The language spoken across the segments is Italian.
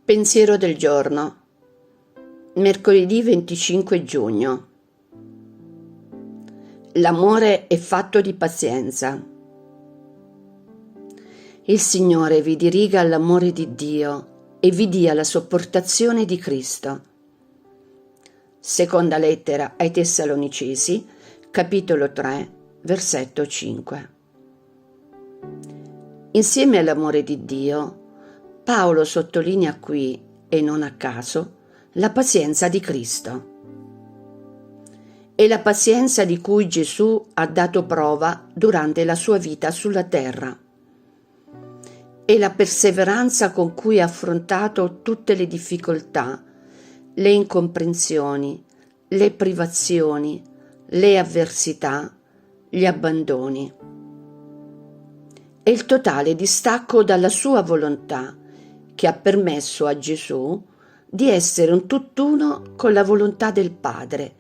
Pensiero del giorno, mercoledì 25 giugno. L'amore è fatto di pazienza. Il Signore vi diriga all'amore di Dio e vi dia la sopportazione di Cristo. Seconda lettera ai Tessalonicesi, capitolo 3, versetto 5. Insieme all'amore di Dio, Paolo sottolinea qui, e non a caso, la pazienza di Cristo. È la pazienza di cui Gesù ha dato prova durante la sua vita sulla terra. È la perseveranza con cui ha affrontato tutte le difficoltà, le incomprensioni, le privazioni, le avversità, gli abbandoni. È il totale distacco dalla sua volontà che ha permesso a Gesù di essere un tutt'uno con la volontà del Padre,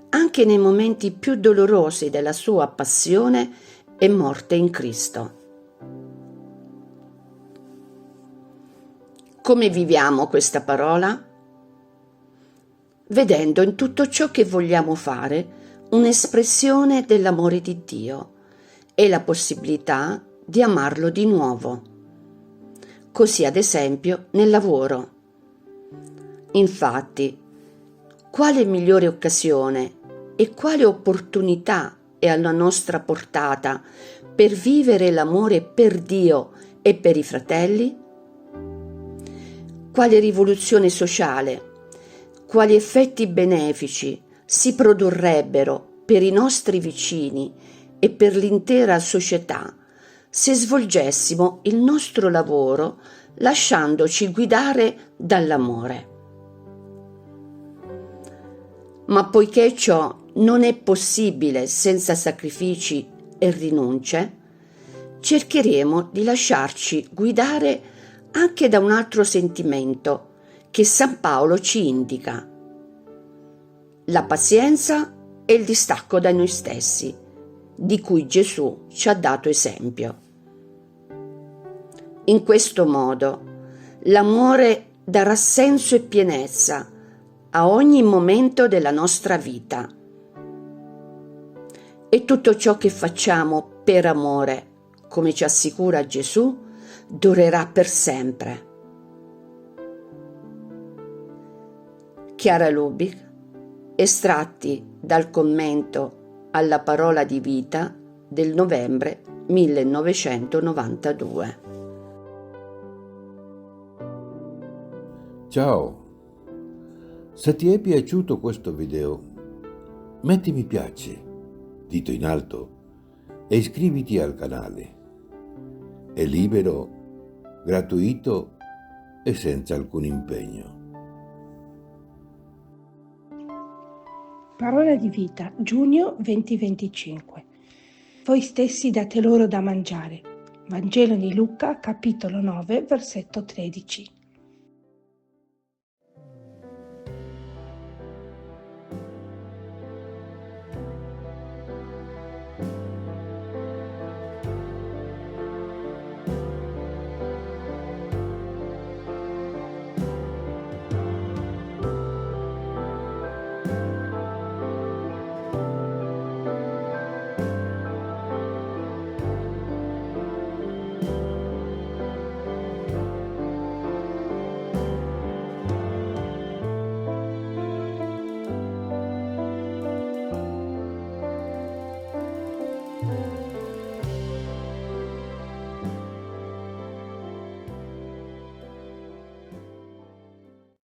anche nei momenti più dolorosi della sua passione e morte in Cristo. Come viviamo questa parola? Vedendo in tutto ciò che vogliamo fare un'espressione dell'amore di Dio e la possibilità di amarlo di nuovo. Così ad esempio nel lavoro. Infatti, quale migliore occasione e quale opportunità è alla nostra portata per vivere l'amore per Dio e per i fratelli? Quale rivoluzione sociale, quali effetti benefici si produrrebbero per i nostri vicini e per l'intera società se svolgessimo il nostro lavoro lasciandoci guidare dall'amore. Ma poiché ciò non è possibile senza sacrifici e rinunce, cercheremo di lasciarci guidare anche da un altro sentimento che San Paolo ci indica: la pazienza e il distacco da noi stessi, di cui Gesù ci ha dato esempio. In questo modo l'amore darà senso e pienezza a ogni momento della nostra vita. E tutto ciò che facciamo per amore, come ci assicura Gesù, durerà per sempre. Chiara Lubick, estratti dal commento alla parola di vita del novembre 1992. Ciao! Se ti è piaciuto questo video, metti mi piace, dito in alto, e iscriviti al canale. È libero, gratuito e senza alcun impegno. Parola di vita, giugno 2025. Voi stessi date loro da mangiare. Vangelo di Luca, capitolo 9, versetto 13.